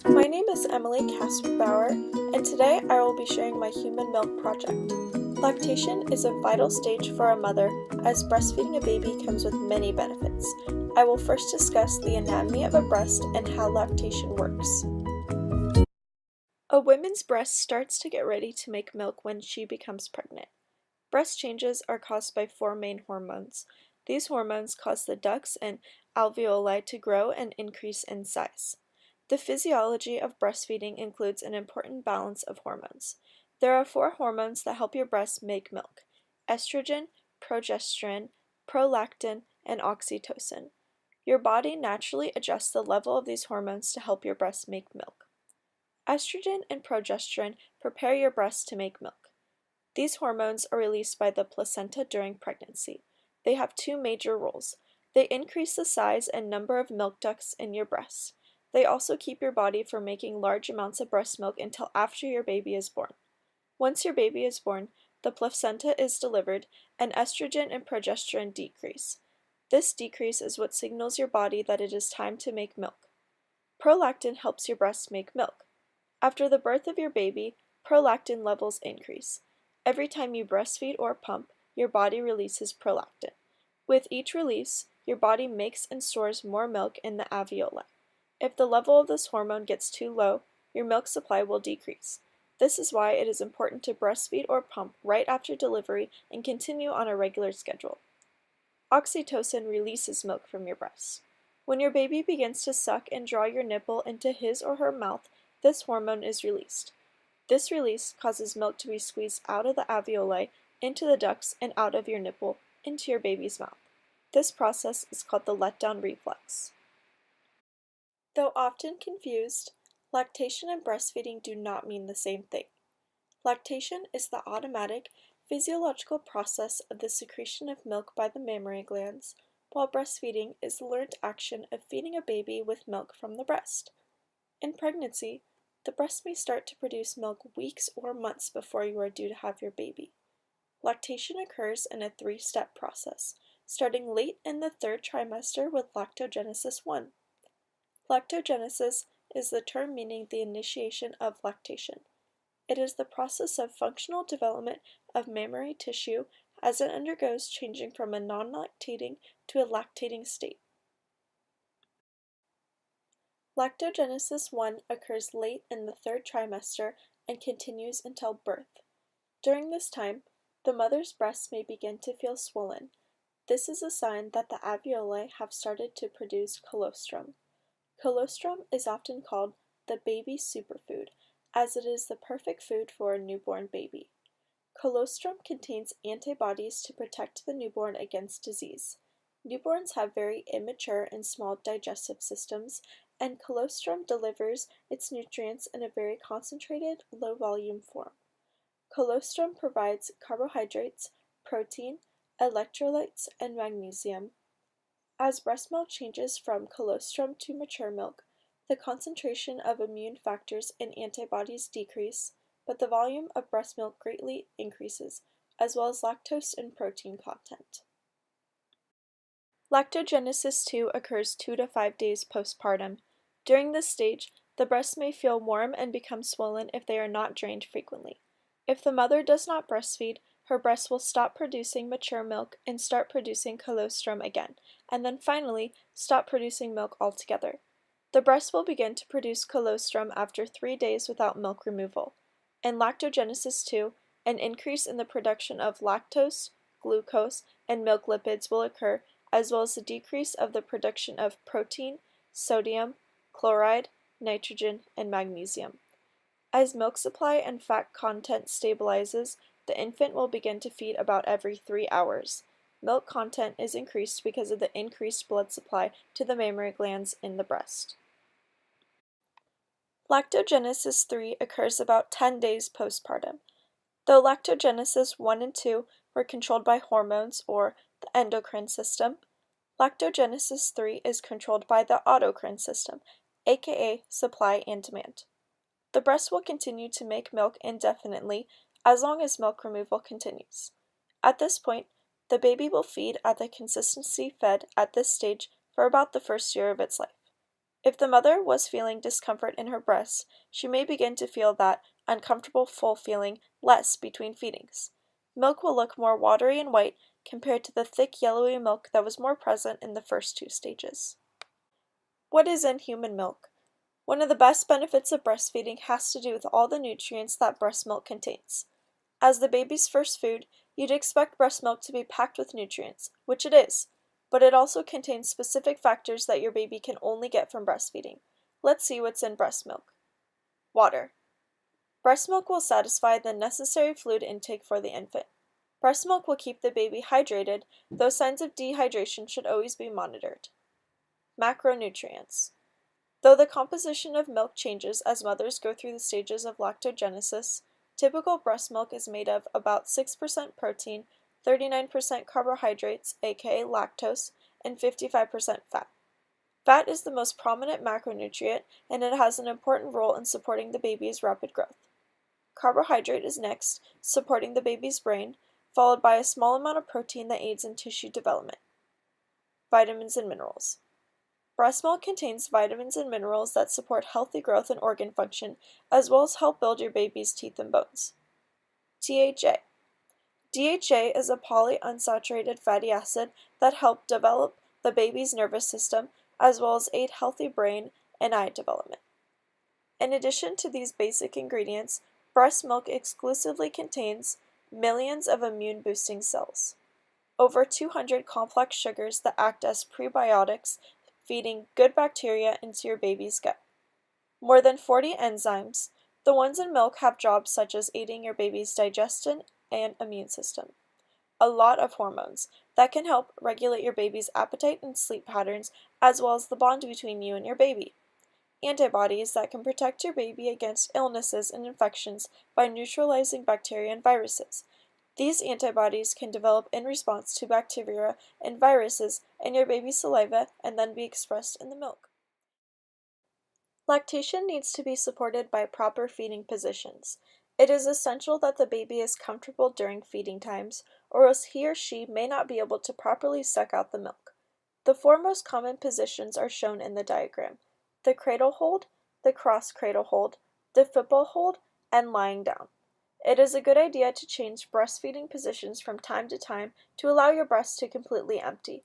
My name is Emilie Kasperbauer, and today I will be sharing my human milk project. Lactation is a vital stage for a mother, as breastfeeding a baby comes with many benefits. I will first discuss the anatomy of a breast and how lactation works. A woman's breast starts to get ready to make milk when she becomes pregnant. Breast changes are caused by four main hormones. These hormones cause the ducts and alveoli to grow and increase in size. The physiology of breastfeeding includes an important balance of hormones. There are four hormones that help your breast make milk: estrogen, progesterone, prolactin, and oxytocin. Your body naturally adjusts the level of these hormones to help your breast make milk. Estrogen and progesterone prepare your breast to make milk. These hormones are released by the placenta during pregnancy. They have two major roles. They increase the size and number of milk ducts in your breast. They also keep your body from making large amounts of breast milk until after your baby is born. Once your baby is born, the placenta is delivered, and estrogen and progesterone decrease. This decrease is what signals your body that it is time to make milk. Prolactin helps your breast make milk. After the birth of your baby, prolactin levels increase. Every time you breastfeed or pump, your body releases prolactin. With each release, your body makes and stores more milk in the alveoli. If the level of this hormone gets too low, your milk supply will decrease. This is why it is important to breastfeed or pump right after delivery and continue on a regular schedule. Oxytocin releases milk from your breast. When your baby begins to suck and draw your nipple into his or her mouth, this hormone is released. This release causes milk to be squeezed out of the alveoli, into the ducts, and out of your nipple, into your baby's mouth. This process is called the letdown reflex. Though often confused, lactation and breastfeeding do not mean the same thing. Lactation is the automatic, physiological process of the secretion of milk by the mammary glands, while breastfeeding is the learned action of feeding a baby with milk from the breast. In pregnancy, the breast may start to produce milk weeks or months before you are due to have your baby. Lactation occurs in a three-step process, starting late in the third trimester with lactogenesis 1. Lactogenesis is the term meaning the initiation of lactation. It is the process of functional development of mammary tissue as it undergoes changing from a non-lactating to a lactating state. Lactogenesis 1 occurs late in the third trimester and continues until birth. During this time, the mother's breasts may begin to feel swollen. This is a sign that the alveoli have started to produce colostrum. Colostrum is often called the baby superfood, as it is the perfect food for a newborn baby. Colostrum contains antibodies to protect the newborn against disease. Newborns have very immature and small digestive systems, and colostrum delivers its nutrients in a very concentrated, low-volume form. Colostrum provides carbohydrates, protein, electrolytes, and magnesium. As breast milk changes from colostrum to mature milk, the concentration of immune factors and antibodies decrease, but the volume of breast milk greatly increases, as well as lactose and protein content. Lactogenesis 2 occurs 2 to 5 days postpartum. During this stage, the breasts may feel warm and become swollen if they are not drained frequently. If the mother does not breastfeed, her breast will stop producing mature milk and start producing colostrum again, and then finally stop producing milk altogether. The breast will begin to produce colostrum after 3 days without milk removal. In lactogenesis 2, an increase in the production of lactose, glucose, and milk lipids will occur, as well as a decrease of the production of protein, sodium, chloride, nitrogen, and magnesium. As milk supply and fat content stabilizes, the infant will begin to feed about every 3 hours. Milk content is increased because of the increased blood supply to the mammary glands in the breast. Lactogenesis 3 occurs about 10 days postpartum. Though lactogenesis 1 and 2 were controlled by hormones or the endocrine system, lactogenesis 3 is controlled by the autocrine system, aka supply and demand. The breast will continue to make milk indefinitely as long as milk removal continues. At this point, the baby will feed at the consistency fed at this stage for about the first year of its life. If the mother was feeling discomfort in her breasts, she may begin to feel that uncomfortable full feeling less between feedings. Milk will look more watery and white compared to the thick yellowy milk that was more present in the first two stages. What is in human milk? One of the best benefits of breastfeeding has to do with all the nutrients that breast milk contains. As the baby's first food, you'd expect breast milk to be packed with nutrients, which it is, but it also contains specific factors that your baby can only get from breastfeeding. Let's see what's in breast milk. Water. Breast milk will satisfy the necessary fluid intake for the infant. Breast milk will keep the baby hydrated, though signs of dehydration should always be monitored. Macronutrients. Though the composition of milk changes as mothers go through the stages of lactogenesis, typical breast milk is made of about 6% protein, 39% carbohydrates, aka lactose, and 55% fat. Fat is the most prominent macronutrient, and it has an important role in supporting the baby's rapid growth. Carbohydrate is next, supporting the baby's brain, followed by a small amount of protein that aids in tissue development. Vitamins and minerals. Breast milk contains vitamins and minerals that support healthy growth and organ function, as well as help build your baby's teeth and bones. DHA. DHA is a polyunsaturated fatty acid that helps develop the baby's nervous system, as well as aid healthy brain and eye development. In addition to these basic ingredients, breast milk exclusively contains millions of immune-boosting cells, over 200 complex sugars that act as prebiotics, feeding good bacteria into your baby's gut. More than 40 enzymes. The ones in milk have jobs such as aiding your baby's digestion and immune system. A lot of hormones that can help regulate your baby's appetite and sleep patterns, as well as the bond between you and your baby. Antibodies that can protect your baby against illnesses and infections by neutralizing bacteria and viruses. These antibodies can develop in response to bacteria and viruses in your baby's saliva and then be expressed in the milk. Lactation needs to be supported by proper feeding positions. It is essential that the baby is comfortable during feeding times, or else he or she may not be able to properly suck out the milk. The four most common positions are shown in the diagram: the cradle hold, the cross cradle hold, the football hold, and lying down. It is a good idea to change breastfeeding positions from time to time to allow your breast to completely empty.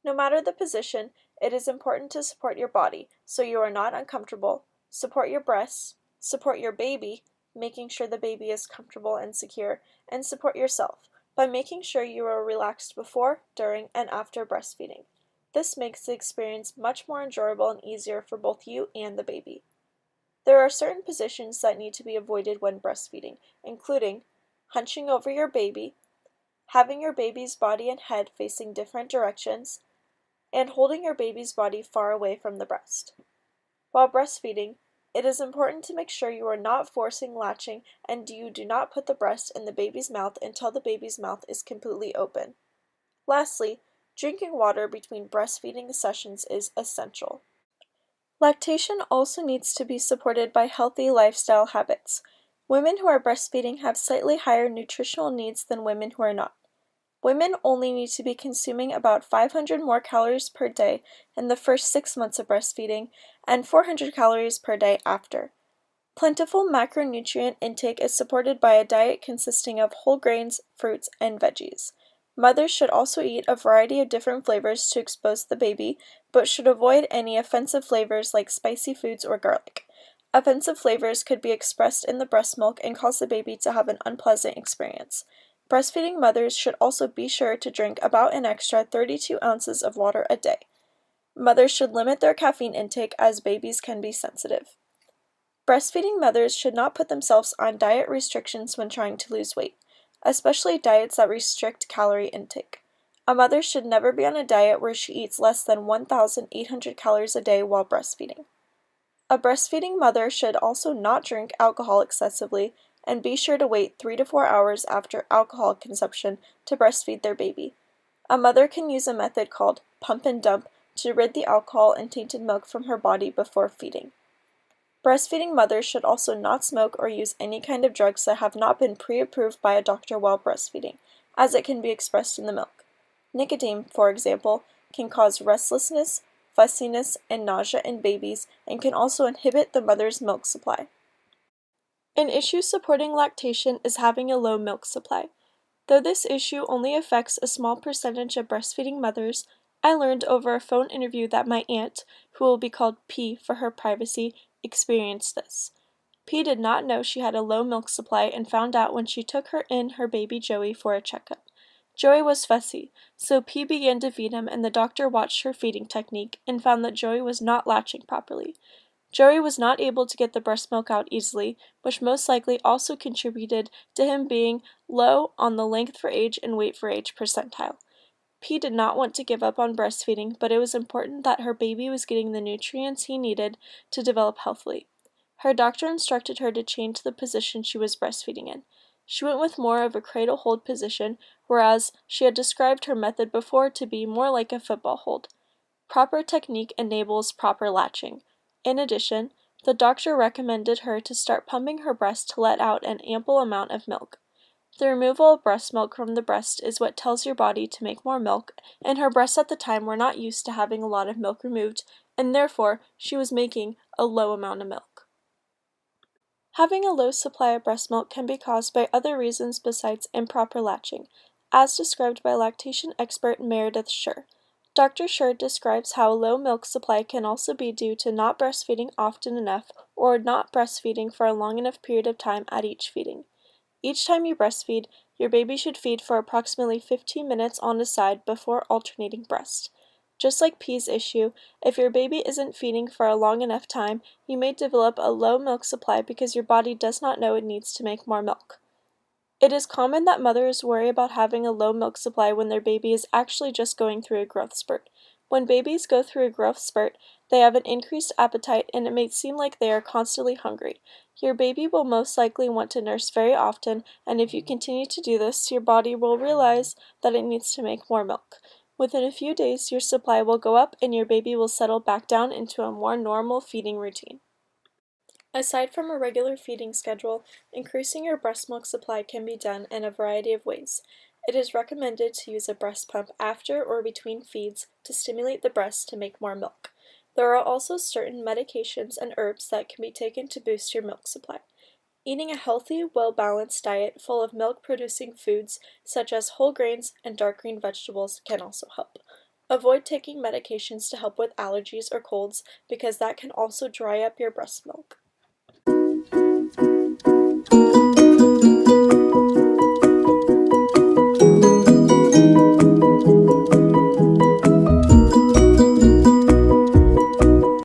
No matter the position, it is important to support your body so you are not uncomfortable, support your breasts, support your baby, making sure the baby is comfortable and secure, and support yourself by making sure you are relaxed before, during, and after breastfeeding. This makes the experience much more enjoyable and easier for both you and the baby. There are certain positions that need to be avoided when breastfeeding, including hunching over your baby, having your baby's body and head facing different directions, and holding your baby's body far away from the breast. While breastfeeding, it is important to make sure you are not forcing latching and you do not put the breast in the baby's mouth until the baby's mouth is completely open. Lastly, drinking water between breastfeeding sessions is essential. Lactation also needs to be supported by healthy lifestyle habits. Women who are breastfeeding have slightly higher nutritional needs than women who are not. Women only need to be consuming about 500 more calories per day in the first 6 months of breastfeeding and 400 calories per day after. Plentiful macronutrient intake is supported by a diet consisting of whole grains, fruits, and veggies. Mothers should also eat a variety of different flavors to expose the baby, but should avoid any offensive flavors like spicy foods or garlic. Offensive flavors could be expressed in the breast milk and cause the baby to have an unpleasant experience. Breastfeeding mothers should also be sure to drink about an extra 32 ounces of water a day. Mothers should limit their caffeine intake as babies can be sensitive. Breastfeeding mothers should not put themselves on diet restrictions when trying to lose weight, especially diets that restrict calorie intake. A mother should never be on a diet where she eats less than 1,800 calories a day while breastfeeding. A breastfeeding mother should also not drink alcohol excessively and be sure to wait 3 to 4 hours after alcohol consumption to breastfeed their baby. A mother can use a method called pump and dump to rid the alcohol and tainted milk from her body before feeding. Breastfeeding mothers should also not smoke or use any kind of drugs that have not been pre-approved by a doctor while breastfeeding, as it can be expressed in the milk. Nicotine, for example, can cause restlessness, fussiness, and nausea in babies and can also inhibit the mother's milk supply. An issue supporting lactation is having a low milk supply. Though this issue only affects a small percentage of breastfeeding mothers, I learned over a phone interview that my aunt, who will be called P for her privacy, experienced this. P did not know she had a low milk supply and found out when she took her baby Joey for a checkup. Joey was fussy, so P began to feed him and the doctor watched her feeding technique and found that Joey was not latching properly. Joey was not able to get the breast milk out easily, which most likely also contributed to him being low on the length for age and weight for age percentile. P did not want to give up on breastfeeding, but it was important that her baby was getting the nutrients he needed to develop healthily. Her doctor instructed her to change the position she was breastfeeding in. She went with more of a cradle hold position, whereas she had described her method before to be more like a football hold. Proper technique enables proper latching. In addition, the doctor recommended her to start pumping her breast to let out an ample amount of milk. The removal of breast milk from the breast is what tells your body to make more milk, and her breasts at the time were not used to having a lot of milk removed, and therefore she was making a low amount of milk. Having a low supply of breast milk can be caused by other reasons besides improper latching, as described by lactation expert Meredith Schur. Dr. Schur describes how a low milk supply can also be due to not breastfeeding often enough or not breastfeeding for a long enough period of time at each feeding. Each time you breastfeed, your baby should feed for approximately 15 minutes on a side before alternating breast. Just like P's issue, if your baby isn't feeding for a long enough time, you may develop a low milk supply because your body does not know it needs to make more milk. It is common that mothers worry about having a low milk supply when their baby is actually just going through a growth spurt. When babies go through a growth spurt, they have an increased appetite and it may seem like they are constantly hungry. Your baby will most likely want to nurse very often, and if you continue to do this, your body will realize that it needs to make more milk. Within a few days, your supply will go up and your baby will settle back down into a more normal feeding routine. Aside from a regular feeding schedule, increasing your breast milk supply can be done in a variety of ways. It is recommended to use a breast pump after or between feeds to stimulate the breast to make more milk. There are also certain medications and herbs that can be taken to boost your milk supply. Eating a healthy, well-balanced diet full of milk-producing foods such as whole grains and dark green vegetables can also help. Avoid taking medications to help with allergies or colds because that can also dry up your breast milk.